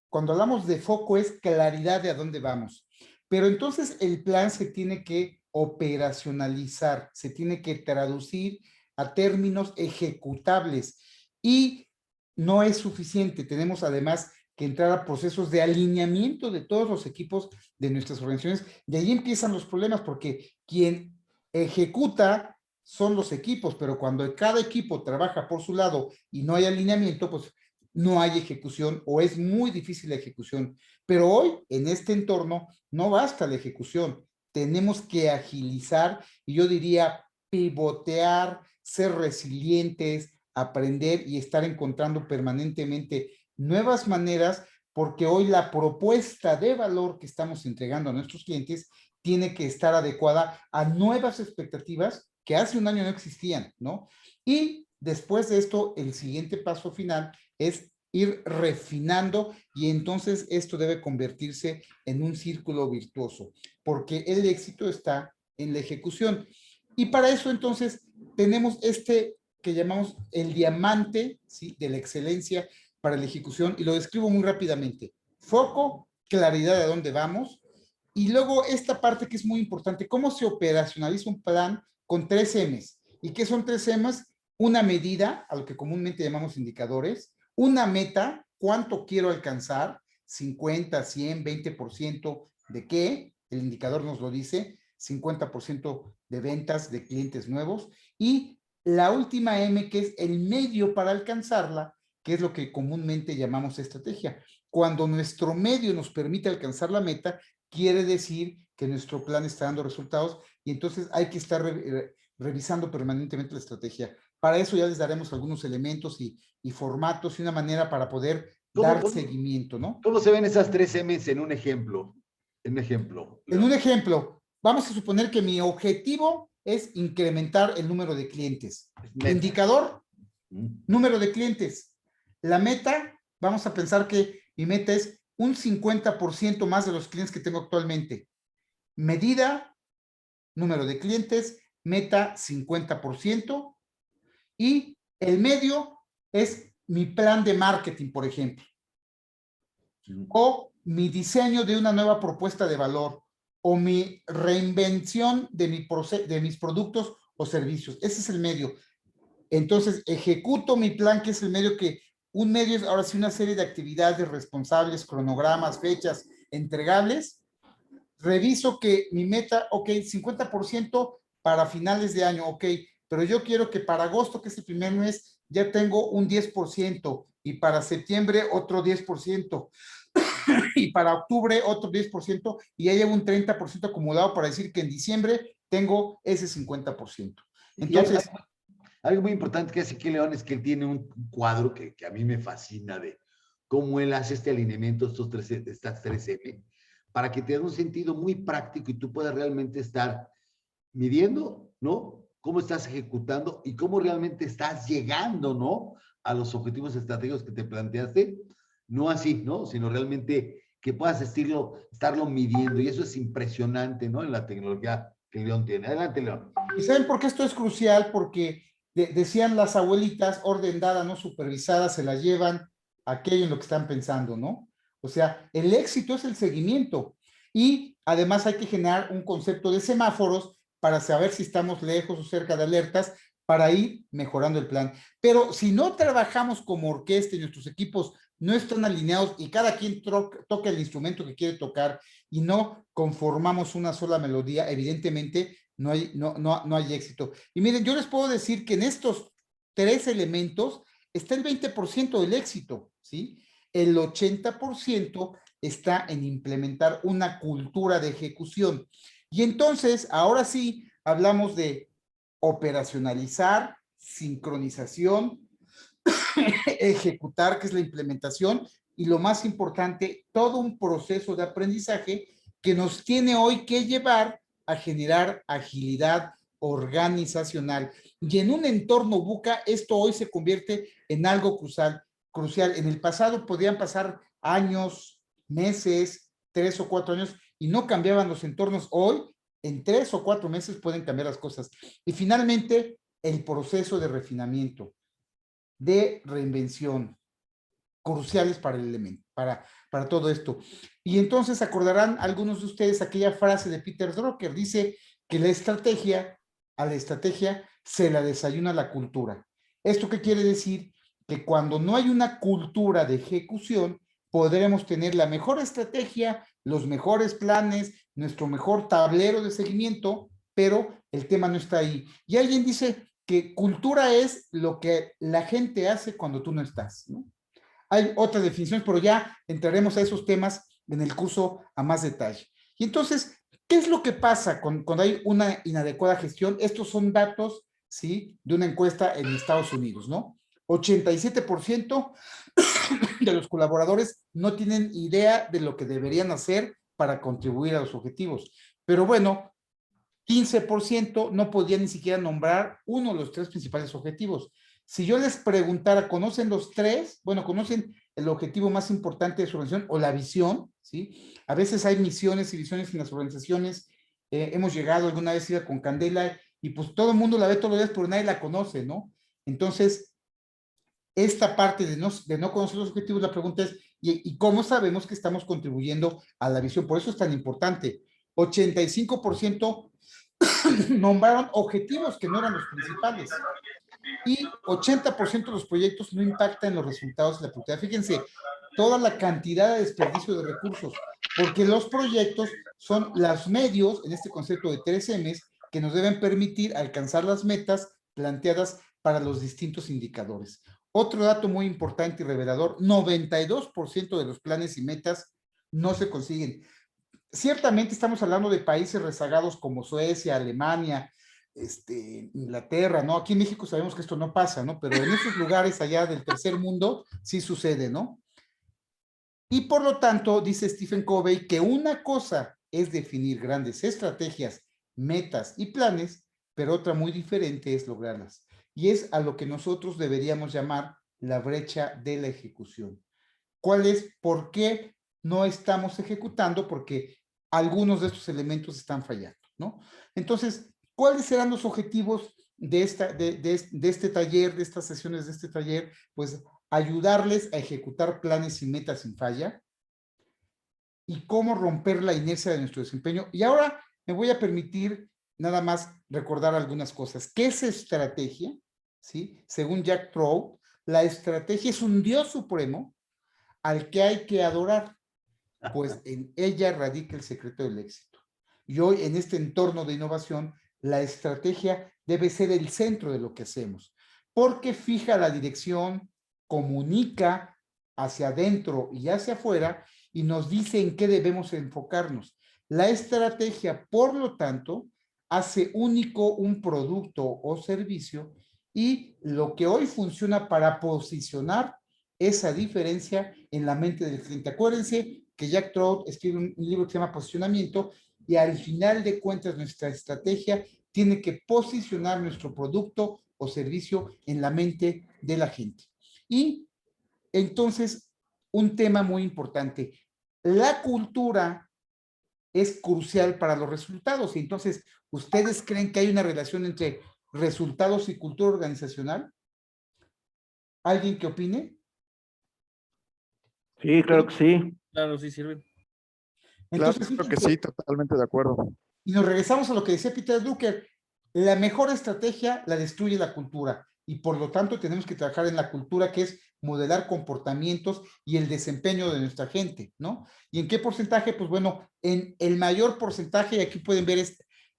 cuando hablamos de foco es claridad de a dónde vamos. Pero entonces el plan se tiene que operacionalizar, se tiene que traducir a términos ejecutables y no es suficiente. Tenemos además que entrar a procesos de alineamiento de todos los equipos de nuestras organizaciones. De ahí empiezan los problemas porque quien ejecuta son los equipos, pero cuando cada equipo trabaja por su lado y no hay alineamiento, pues no hay ejecución o es muy difícil la ejecución. Pero hoy, en este entorno, no basta la ejecución. Tenemos que agilizar y yo diría pivotear, ser resilientes, aprender y estar encontrando permanentemente nuevas maneras, porque hoy la propuesta de valor que estamos entregando a nuestros clientes tiene que estar adecuada a nuevas expectativas que hace un año no existían, ¿no? Y después de esto, el siguiente paso final es ir refinando y entonces esto debe convertirse en un círculo virtuoso, porque el éxito está en la ejecución. Y para eso entonces tenemos este que llamamos el diamante, ¿sí?, de la excelencia para la ejecución, y lo describo muy rápidamente. Foco, claridad de dónde vamos, y luego esta parte que es muy importante, cómo se operacionaliza un plan con 3 M's. ¿Y qué son 3 M's? Una medida, a lo que comúnmente llamamos indicadores, una meta, cuánto quiero alcanzar, 50, 100, 20% de qué, el indicador nos lo dice, 50% de ventas de clientes nuevos, y la última M, que es el medio para alcanzarla, que es lo que comúnmente llamamos estrategia. Cuando nuestro medio nos permite alcanzar la meta, quiere decir que nuestro plan está dando resultados y entonces hay que estar revisando permanentemente la estrategia. Para eso ya les daremos algunos elementos y formatos y una manera para poder dar seguimiento, ¿no? ¿Cómo se ven esas 3 M's en un ejemplo? En un ejemplo, vamos a suponer que mi objetivo es incrementar el número de clientes. Indicador, número de clientes. La meta, vamos a pensar que mi meta es un 50% más de los clientes que tengo actualmente. Medida, número de clientes, meta 50%. Y el medio es mi plan de marketing, por ejemplo. O mi diseño de una nueva propuesta de valor. O mi reinvención de mis productos o servicios. Ese es el medio. Entonces, ejecuto mi plan, que es el medio que un medio es ahora sí una serie de actividades responsables, cronogramas, fechas, entregables. Reviso que mi meta, ok, 50% para finales de año, ok, pero yo quiero que para agosto, que es el primer mes, ya tengo un 10% y para septiembre otro 10% y para octubre otro 10% y ya llevo un 30% acumulado para decir que en diciembre tengo ese 50%. Entonces, algo muy importante que hace aquí León es que él tiene un cuadro que a mí me fascina de cómo él hace este alineamiento, estas 3M, para que te dé un sentido muy práctico y tú puedas realmente estar midiendo, ¿no? Cómo estás ejecutando y cómo realmente estás llegando, ¿no? A los objetivos estratégicos que te planteaste. No así, ¿no? Sino realmente que puedas estarlo midiendo. Y eso es impresionante, ¿no? En la tecnología que León tiene. Adelante, León. ¿y saben por qué esto es crucial? Porque decían las abuelitas, orden dada, no supervisada, se la llevan aquello en lo que están pensando, ¿no? O sea, el éxito es el seguimiento. Y además hay que generar un concepto de semáforos para saber si estamos lejos o cerca de alertas para ir mejorando el plan. Pero si no trabajamos como orquesta y nuestros equipos no están alineados y cada quien toca el instrumento que quiere tocar y no conformamos una sola melodía, evidentemente no hay éxito. Y miren, yo les puedo decir que en estos 3 elementos está el 20% del éxito, ¿sí? El 80% está en implementar una cultura de ejecución. Y entonces, ahora sí, hablamos de operacionalizar, sincronización, ejecutar, que es la implementación, y lo más importante, todo un proceso de aprendizaje que nos tiene hoy que llevar a generar agilidad organizacional. Y en un entorno VUCA, esto hoy se convierte en algo crucial. En el pasado podían pasar años, meses, 3 o 4 años, y no cambiaban los entornos. Hoy, en 3 o 4 meses pueden cambiar las cosas. Y finalmente, el proceso de refinamiento, de reinvención, cruciales para el elemento, para todo esto. Y entonces acordarán algunos de ustedes aquella frase de Peter Drucker, dice que a la estrategia se la desayuna la cultura. ¿Esto qué quiere decir? Que cuando no hay una cultura de ejecución, podremos tener la mejor estrategia, los mejores planes, nuestro mejor tablero de seguimiento, pero el tema no está ahí. Y alguien dice que cultura es lo que la gente hace cuando tú no estás, ¿no? Hay otras definiciones, pero ya entraremos a esos temas en el curso a más detalle. Y entonces, ¿qué es lo que pasa cuando hay una inadecuada gestión? Estos son datos, ¿sí?, de una encuesta en Estados Unidos, ¿no? 87% de los colaboradores no tienen idea de lo que deberían hacer para contribuir a los objetivos. Pero bueno, 15% no podían ni siquiera nombrar uno de los 3 principales objetivos. Si yo les preguntara, ¿conocen los 3? Bueno, ¿conocen el objetivo más importante de su organización o la visión? ¿Sí? A veces hay misiones y visiones en las organizaciones. Hemos llegado alguna vez con Candela y pues todo el mundo la ve todos los días, pero nadie la conoce, ¿no? Entonces, esta parte de no conocer los objetivos, la pregunta es, ¿y cómo sabemos que estamos contribuyendo a la visión? Por eso es tan importante. 85% nombraron objetivos que no eran los principales. Y 80% de los proyectos no impactan los resultados de la productividad. Fíjense, toda la cantidad de desperdicio de recursos, porque los proyectos son los medios, en este concepto de 3Ms, que nos deben permitir alcanzar las metas planteadas para los distintos indicadores. Otro dato muy importante y revelador, 92% de los planes y metas no se consiguen. Ciertamente estamos hablando de países rezagados como Suecia, Alemania, Inglaterra, ¿no? Aquí en México sabemos que esto no pasa, ¿no? Pero en esos lugares allá del tercer mundo sí sucede, ¿no? Y por lo tanto, dice Stephen Covey, que una cosa es definir grandes estrategias, metas y planes, pero otra muy diferente es lograrlas. Y es a lo que nosotros deberíamos llamar la brecha de la ejecución. ¿Cuál es? ¿Por qué no estamos ejecutando? Porque algunos de estos elementos están fallando, ¿no? Entonces, ¿cuáles serán los objetivos de este taller, de estas sesiones de este taller? Pues ayudarles a ejecutar planes y metas sin falla y cómo romper la inercia de nuestro desempeño. Y ahora me voy a permitir nada más recordar algunas cosas. ¿Qué es estrategia? ¿Sí? Según Jack Trout, la estrategia es un Dios supremo al que hay que adorar, pues en ella radica el secreto del éxito. Y hoy, en este entorno de innovación, la estrategia debe ser el centro de lo que hacemos, porque fija la dirección, comunica hacia adentro y hacia afuera y nos dice en qué debemos enfocarnos. La estrategia, por lo tanto, hace único un producto o servicio y lo que hoy funciona para posicionar esa diferencia en la mente del cliente. Acuérdense que Jack Trout escribe un libro que se llama Posicionamiento y al final de cuentas nuestra estrategia tiene que posicionar nuestro producto o servicio en la mente de la gente. Y entonces, un tema muy importante, la cultura es crucial para los resultados. Y entonces, ¿ustedes creen que hay una relación entre resultados y cultura organizacional? ¿Alguien que opine? Sí, claro que sí. Claro, sí sirve. Entonces, Claro que sí, totalmente de acuerdo. y nos regresamos a lo que decía Peter Drucker, la mejor estrategia la destruye la cultura y por lo tanto tenemos que trabajar en la cultura que es modelar comportamientos y el desempeño de nuestra gente, ¿no? ¿Y en qué porcentaje? Pues bueno, en el mayor porcentaje, y aquí pueden ver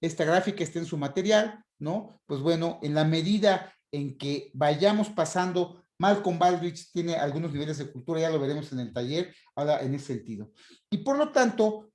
esta gráfica, está en su material, ¿no? Pues bueno, en la medida en que vayamos pasando, Malcolm Baldrige tiene algunos niveles de cultura, ya lo veremos en el taller, ahora en ese sentido. Y por lo tanto,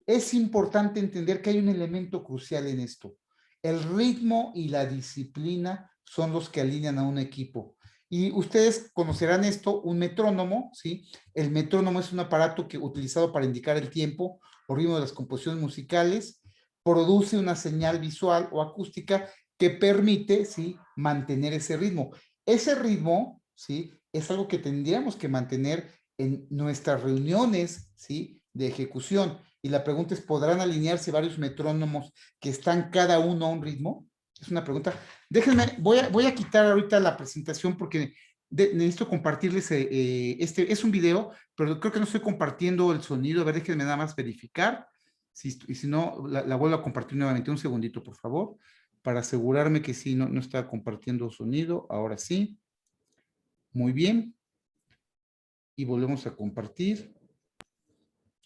es importante entender que hay un elemento crucial en esto. El ritmo y la disciplina son los que alinean a un equipo. Y ustedes conocerán esto, un metrónomo, ¿sí? El metrónomo es un aparato utilizado para indicar el tiempo o ritmo de las composiciones musicales, produce una señal visual o acústica que permite, ¿sí?, mantener ese ritmo. Ese ritmo, ¿sí?, es algo que tendríamos que mantener en nuestras reuniones, ¿sí?, de ejecución. Y la pregunta es, ¿podrán alinearse varios metrónomos que están cada uno a un ritmo? Es una pregunta. Déjenme, voy a quitar ahorita la presentación porque necesito compartirles, este es un video, pero creo que no estoy compartiendo el sonido. A ver, déjenme nada más verificar. Y si no, la vuelvo a compartir nuevamente. Un segundito, por favor, para asegurarme que sí, no está compartiendo sonido. Ahora sí. Muy bien. Y volvemos a compartir.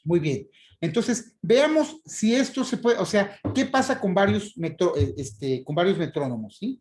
Muy bien. Entonces, veamos si esto se puede, o sea, ¿qué pasa con varios, con varios metrónomos, ¿sí?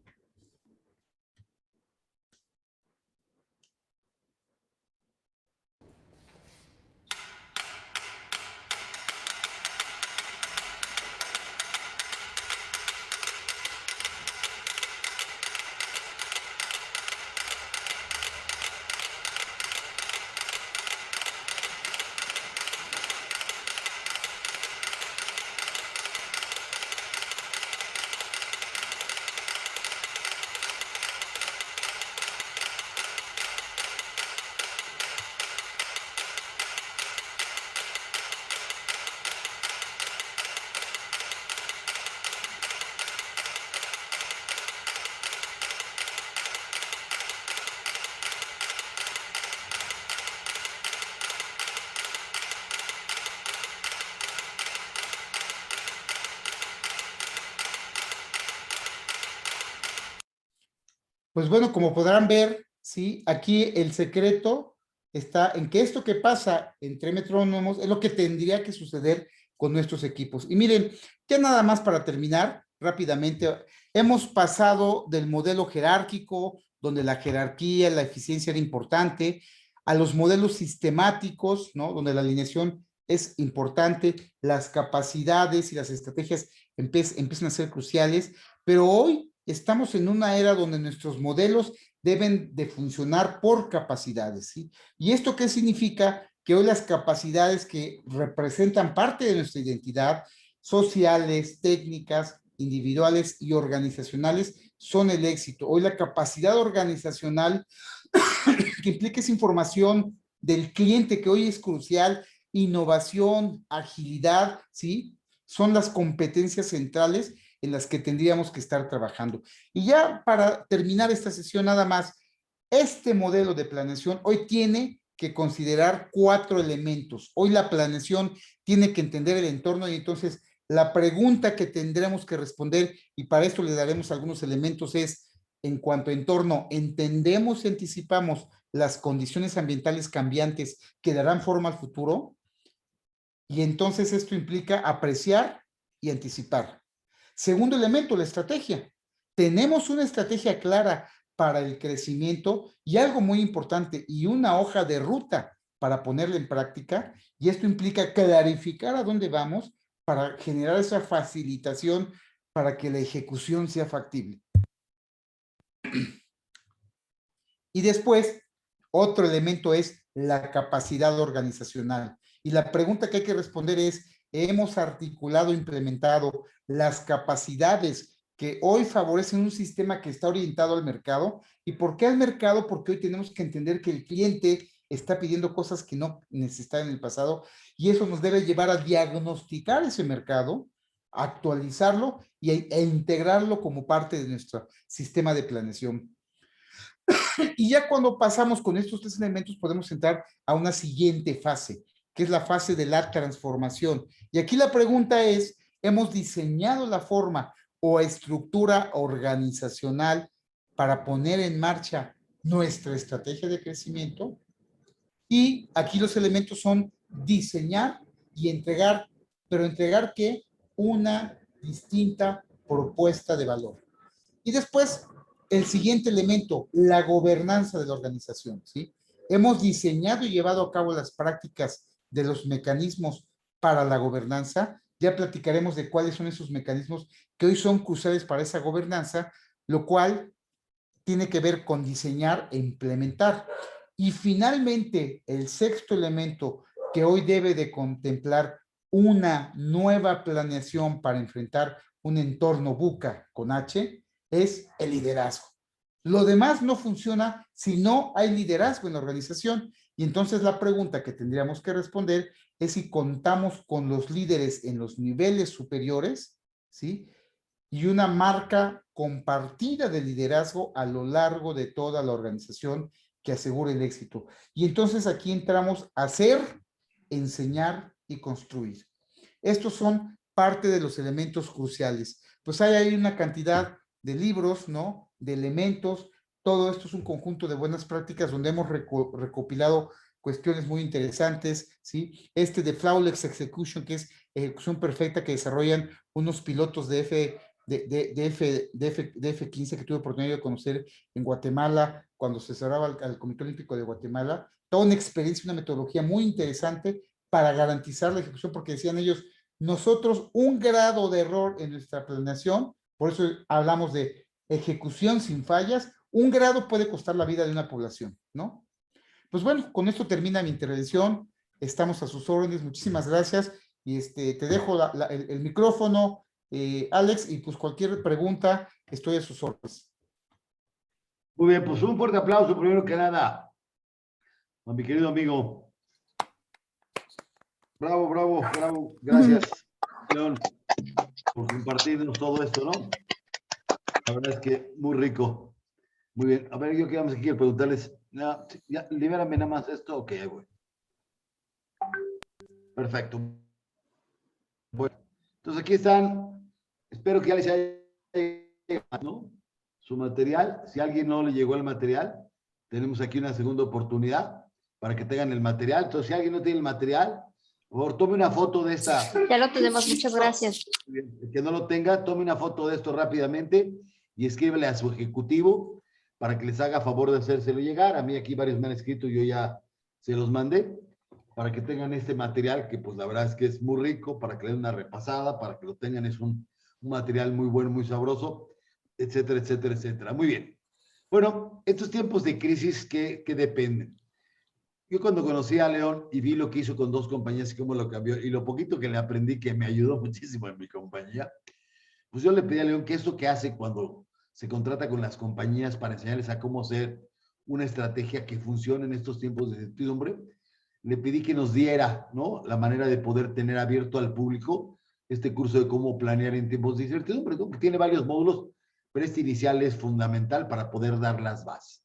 Pues bueno, como podrán ver, ¿sí? Aquí el secreto está en que esto que pasa entre metrónomos es lo que tendría que suceder con nuestros equipos. Y miren, ya nada más para terminar rápidamente, hemos pasado del modelo jerárquico, donde la jerarquía, la eficiencia era importante, a los modelos sistemáticos, ¿no? Donde la alineación es importante, las capacidades y las estrategias empiezan a ser cruciales, pero hoy estamos en una era donde nuestros modelos deben de funcionar por capacidades, ¿sí? ¿Y esto qué significa? Que hoy las capacidades que representan parte de nuestra identidad, sociales, técnicas, individuales y organizacionales, son el éxito. Hoy la capacidad organizacional que implica esa información del cliente que hoy es crucial, innovación, agilidad, ¿sí? Son las competencias centrales en las que tendríamos que estar trabajando. Y ya para terminar esta sesión nada más, este modelo de planeación hoy tiene que considerar 4 elementos. Hoy la planeación tiene que entender el entorno y entonces la pregunta que tendremos que responder, y para esto le daremos algunos elementos, es en cuanto a entorno, entendemos y anticipamos las condiciones ambientales cambiantes que darán forma al futuro, y entonces esto implica apreciar y anticipar. Segundo elemento, la estrategia. Tenemos una estrategia clara para el crecimiento y algo muy importante, y una hoja de ruta para ponerla en práctica, y esto implica clarificar a dónde vamos para generar esa facilitación para que la ejecución sea factible. Y después, otro elemento es la capacidad organizacional. Y la pregunta que hay que responder es, ¿hemos articulado, implementado las capacidades que hoy favorecen un sistema que está orientado al mercado? ¿Y por qué al mercado? Porque hoy tenemos que entender que el cliente está pidiendo cosas que no necesitaba en el pasado, y eso nos debe llevar a diagnosticar ese mercado, actualizarlo e integrarlo como parte de nuestro sistema de planeación. Y ya cuando pasamos con estos tres elementos podemos entrar a una siguiente fase, que es la fase de la transformación. Y aquí la pregunta es, ¿hemos diseñado la forma o estructura organizacional para poner en marcha nuestra estrategia de crecimiento? Y aquí los elementos son diseñar y entregar, pero entregar ¿qué? Una distinta propuesta de valor. Y después, el siguiente elemento, la gobernanza de la organización, ¿sí? Hemos diseñado y llevado a cabo las prácticas de los mecanismos para la gobernanza. Ya platicaremos de cuáles son esos mecanismos que hoy son cruciales para esa gobernanza, lo cual tiene que ver con diseñar e implementar. Y finalmente, el sexto elemento que hoy debe de contemplar una nueva planeación para enfrentar un entorno VUCA con H, es el liderazgo. Lo demás no funciona si no hay liderazgo en la organización. Y entonces la pregunta que tendríamos que responder es si contamos con los líderes en los niveles superiores, ¿sí? Y una marca compartida de liderazgo a lo largo de toda la organización que asegure el éxito. Y entonces aquí entramos a hacer, enseñar y construir. Estos son parte de los elementos cruciales. Pues hay ahí una cantidad de libros, ¿no? De elementos. Todo esto es un conjunto de buenas prácticas donde hemos recopilado cuestiones muy interesantes, ¿sí? Este de Flawless Execution, que es ejecución perfecta, que desarrollan unos pilotos de F15 que tuve oportunidad de conocer en Guatemala, cuando se cerraba al Comité Olímpico de Guatemala. Toda una experiencia, una metodología muy interesante para garantizar la ejecución, porque decían ellos, nosotros un grado de error en nuestra planeación, por eso hablamos de ejecución sin fallas, un grado puede costar la vida de una población, ¿no? Pues bueno, con esto termina mi intervención, estamos a sus órdenes, muchísimas gracias, y te dejo el micrófono, Alex, y pues cualquier pregunta, estoy a sus órdenes. Muy bien, pues un fuerte aplauso primero que nada a mi querido amigo. Bravo, bravo, bravo. Gracias, León, por compartirnos todo esto, ¿no? La verdad es que muy rico. Muy bien. A ver, yo quiero preguntarles. Ya, libérame nada más esto, ok, güey. Perfecto. Bueno, entonces aquí están. Espero que ya les haya llegado, ¿no? Su material. Si a alguien no le llegó el material, tenemos aquí una segunda oportunidad para que tengan el material. Entonces, si alguien no tiene el material, por favor, tome una foto de esta. Ya lo tenemos, muchas gracias. El que no lo tenga, tome una foto de esto rápidamente y escríbele a su ejecutivo para que les haga favor de hacérselo llegar. A mí aquí varios me han escrito, yo ya se los mandé para que tengan este material que pues la verdad es que es muy rico, para que le den una repasada, para que lo tengan, es un material muy bueno, muy sabroso, etcétera, etcétera, etcétera. Muy bien. Bueno, estos tiempos de crisis, ¿qué dependen? Yo cuando conocí a León y vi lo que hizo con dos compañías y cómo lo cambió, y lo poquito que le aprendí que me ayudó muchísimo en mi compañía, pues yo le pedí a León que esto que hace cuando se contrata con las compañías para enseñarles a cómo hacer una estrategia que funcione en estos tiempos de incertidumbre, le pedí que nos diera, ¿no?, la manera de poder tener abierto al público este curso de cómo planear en tiempos de incertidumbre, ¿no? Que tiene varios módulos, pero este inicial es fundamental para poder dar las bases.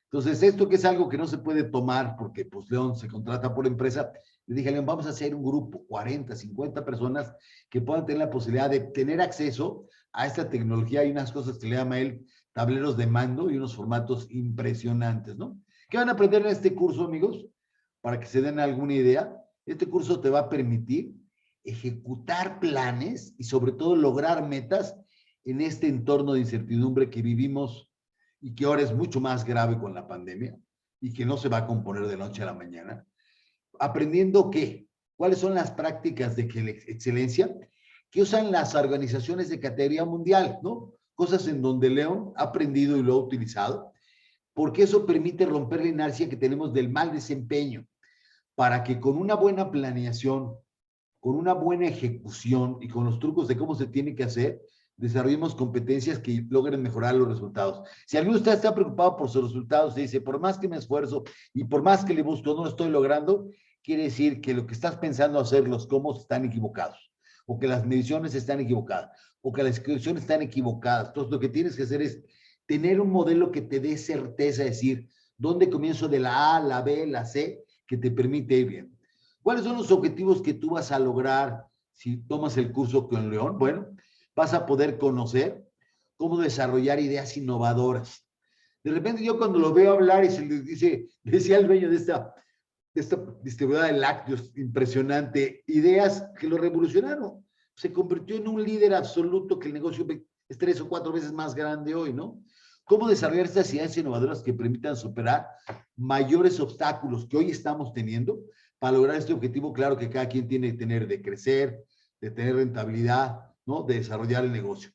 Entonces, esto que es algo que no se puede tomar porque pues León se contrata por empresa, le dije a León, vamos a hacer un grupo, 40, 50 personas que puedan tener la posibilidad de tener acceso a esta tecnología. Hay unas cosas que le llama él tableros de mando y unos formatos impresionantes, ¿no? ¿Qué van a aprender en este curso, amigos? Para que se den alguna idea, este curso te va a permitir ejecutar planes y sobre todo lograr metas en este entorno de incertidumbre que vivimos y que ahora es mucho más grave con la pandemia y que no se va a componer de noche a la mañana. Aprendiendo cuáles son las prácticas de excelencia que usan las organizaciones de categoría mundial, ¿no? Cosas en donde León ha aprendido y lo ha utilizado, porque eso permite romper la inercia que tenemos del mal desempeño, para que con una buena planeación, con una buena ejecución y con los trucos de cómo se tiene que hacer, desarrollemos competencias que logren mejorar los resultados. Si alguno de ustedes está preocupado por sus resultados y dice, por más que me esfuerzo y por más que le busco, no lo estoy logrando, quiere decir que lo que estás pensando hacer, los cómo están equivocados, o que las mediciones están equivocadas, o que las ejecuciones están equivocadas. Entonces, lo que tienes que hacer es tener un modelo que te dé certeza, es decir, dónde comienzo de la A, la B, la C, que te permite ir bien. ¿Cuáles son los objetivos que tú vas a lograr si tomas el curso con León? Bueno, vas a poder conocer cómo desarrollar ideas innovadoras. De repente yo cuando lo veo hablar y se les dice, decía el dueño de esta distribuidora de lácteos, impresionante, ideas que lo revolucionaron. Se convirtió en un líder absoluto que el negocio es 3 o 4 veces más grande hoy, ¿no? ¿Cómo desarrollar estas ideas innovadoras que permitan superar mayores obstáculos que hoy estamos teniendo para lograr este objetivo, claro, que cada quien tiene que tener, de crecer, de tener rentabilidad, ¿no? De desarrollar el negocio.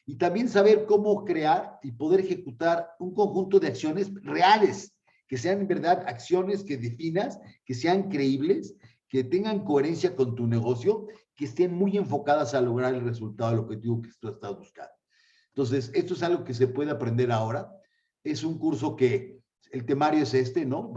Y también saber cómo crear y poder ejecutar un conjunto de acciones reales, que sean en verdad acciones que definas, que sean creíbles, que tengan coherencia con tu negocio, que estén muy enfocadas a lograr el resultado del objetivo que tú estás buscando. Entonces, esto es algo que se puede aprender ahora. Es un curso que el temario es este, ¿no?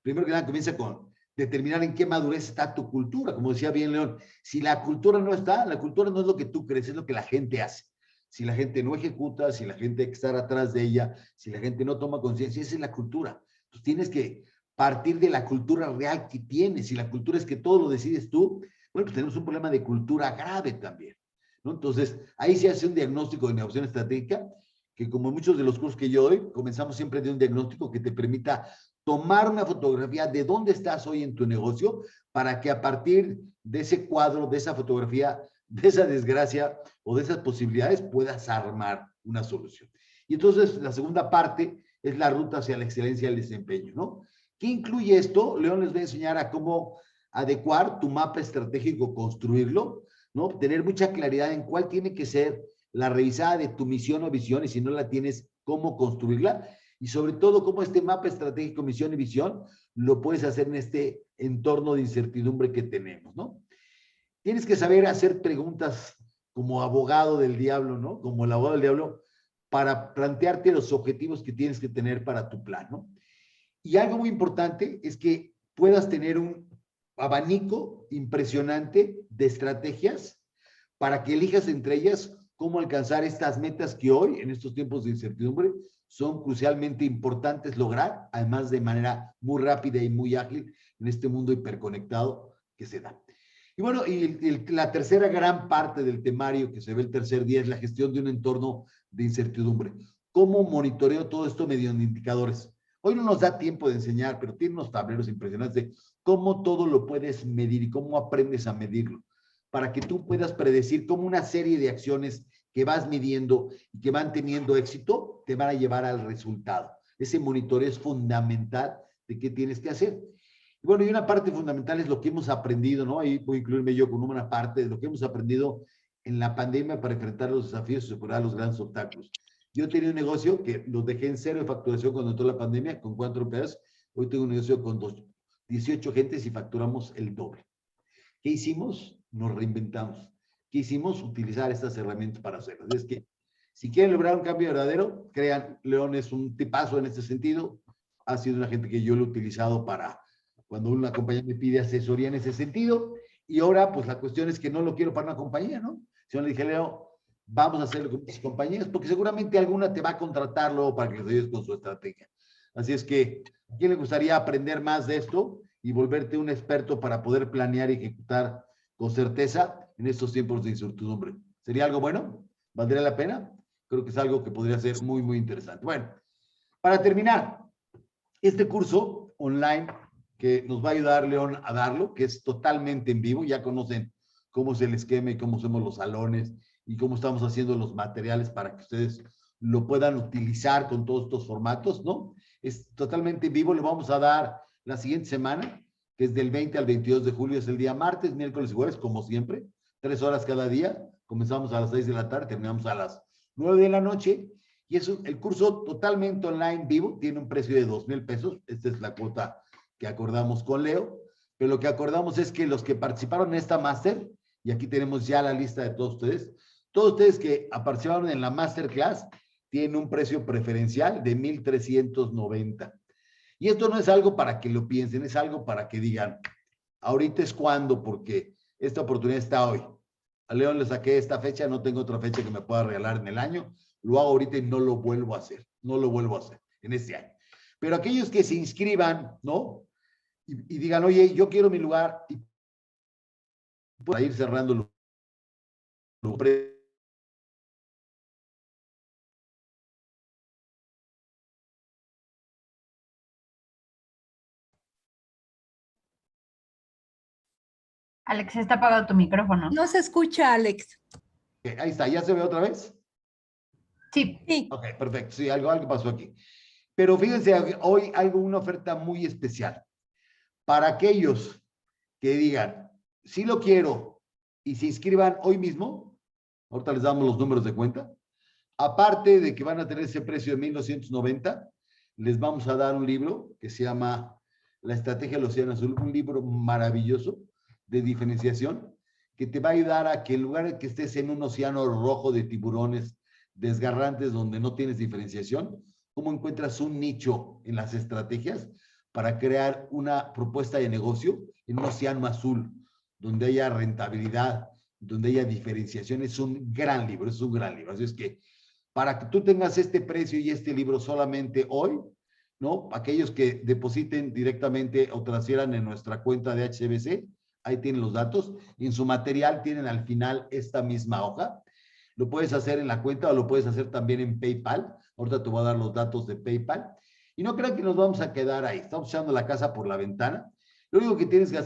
Primero que nada, comienza con determinar en qué madurez está tu cultura. Como decía bien León, si la cultura no está, la cultura no es lo que tú crees, es lo que la gente hace. Si la gente no ejecuta, si la gente hay que estar atrás de ella, si la gente no toma conciencia, esa es la cultura. Entonces, tienes que partir de la cultura real que tienes. Si la cultura es que todo lo decides tú, bueno, pues tenemos un problema de cultura grave también, ¿no? Entonces, ahí se hace un diagnóstico de negociación estratégica, que como muchos de los cursos que yo doy, comenzamos siempre de un diagnóstico que te permita tomar una fotografía de dónde estás hoy en tu negocio, para que a partir de ese cuadro, de esa fotografía, de esa desgracia o de esas posibilidades, puedas armar una solución. Y entonces, la segunda parte es la ruta hacia la excelencia del desempeño, ¿no? ¿Qué incluye esto? León les va a enseñar a cómo adecuar tu mapa estratégico, construirlo, ¿no? Tener mucha claridad en cuál tiene que ser la revisada de tu misión o visión, y si no la tienes, cómo construirla, y sobre todo cómo este mapa estratégico, misión y visión lo puedes hacer en este entorno de incertidumbre que tenemos, ¿no? Tienes que saber hacer preguntas como abogado del diablo, ¿no? Como el abogado del diablo, para plantearte los objetivos que tienes que tener para tu plan, ¿no? Y algo muy importante es que puedas tener un abanico impresionante de estrategias para que elijas entre ellas cómo alcanzar estas metas que hoy, en estos tiempos de incertidumbre, son crucialmente importantes lograr, además de manera muy rápida y muy ágil en este mundo hiperconectado que se da. Y bueno, la tercera gran parte del temario que se ve el tercer día es la gestión de un entorno de incertidumbre. ¿Cómo monitoreo todo esto mediante indicadores? Hoy no nos da tiempo de enseñar, pero tiene unos tableros impresionantes de cómo todo lo puedes medir y cómo aprendes a medirlo, para que tú puedas predecir cómo una serie de acciones que vas midiendo y que van teniendo éxito te van a llevar al resultado. Ese monitoreo es fundamental de qué tienes que hacer. Y bueno, y una parte fundamental es lo que hemos aprendido, ¿no? Ahí voy a incluirme yo con una parte de lo que hemos aprendido en la pandemia para enfrentar los desafíos y superar los grandes obstáculos. Yo tenía un negocio que los dejé en cero de facturación cuando entró la pandemia, con 4 empleados. Hoy tengo un negocio con 18 gentes y facturamos el doble. ¿Qué hicimos? Nos reinventamos. ¿Qué hicimos? Utilizar estas herramientas para hacerlas. Es que si quieren lograr un cambio verdadero, crean, León es un tipazo en este sentido. Ha sido una gente que yo lo he utilizado para cuando una compañía me pide asesoría en ese sentido. Y ahora, pues la cuestión es que no lo quiero para una compañía, ¿no? Si yo le dije, Leo, vamos a hacerlo con muchas compañías, porque seguramente alguna te va a contratar luego para que les ayudes con su estrategia. Así es que, ¿a quién le gustaría aprender más de esto y volverte un experto para poder planear y ejecutar con certeza en estos tiempos de incertidumbre? ¿Sería algo bueno? ¿Valdría la pena? Creo que es algo que podría ser muy, muy interesante. Bueno, para terminar, este curso online que nos va a ayudar León a darlo, que es totalmente en vivo, ya conocen cómo es el esquema y cómo somos los salones y cómo estamos haciendo los materiales para que ustedes lo puedan utilizar con todos estos formatos, ¿no? Es totalmente en vivo, lo vamos a dar la siguiente semana, que es del 20 al 22 de julio, es el día martes, miércoles y jueves, como siempre, 3 horas cada día, comenzamos a las 6 de la tarde, terminamos a las 9 de la noche, y es el curso totalmente online vivo, tiene un precio de 2,000 pesos, esta es la cuota que acordamos con Leo, pero lo que acordamos es que los que participaron en esta máster, y aquí tenemos ya la lista de todos ustedes que participaron en la masterclass, tienen un precio preferencial de 1,390. Y esto no es algo para que lo piensen, es algo para que digan, ahorita es cuando, porque esta oportunidad está hoy. A León le saqué esta fecha, no tengo otra fecha que me pueda regalar en el año, lo hago ahorita y no lo vuelvo a hacer, no lo vuelvo a hacer en este año. Pero aquellos que se inscriban, ¿no? Y digan, oye, yo quiero mi lugar, y para ir cerrando lo Alex, está apagado tu micrófono. No se escucha, Alex. ahí está, ¿ya se ve otra vez? Sí. Sí. Ok, perfecto, sí, algo pasó aquí. Pero fíjense, hoy hay una oferta muy especial. Para aquellos que digan, sí lo quiero, y se inscriban hoy mismo, ahorita les damos los números de cuenta, aparte de que van a tener ese precio de 1,990, les vamos a dar un libro que se llama La Estrategia del Océano Azul, un libro maravilloso de diferenciación que te va a ayudar a que en lugar de que estés en un océano rojo de tiburones desgarrantes donde no tienes diferenciación, cómo encuentras un nicho en las estrategias para crear una propuesta de negocio en un océano azul, donde haya rentabilidad, donde haya diferenciación. Es un gran libro, es un gran libro. Así es que para que tú tengas este precio y este libro solamente hoy, ¿no? Aquellos que depositen directamente o transfieran en nuestra cuenta de HSBC, ahí tienen los datos. En su material tienen al final esta misma hoja. Lo puedes hacer en la cuenta o lo puedes hacer también en PayPal. Ahorita te voy a dar los datos de PayPal. Y no crean que nos vamos a quedar ahí. Estamos echando la casa por la ventana. Lo único que tienes que hacer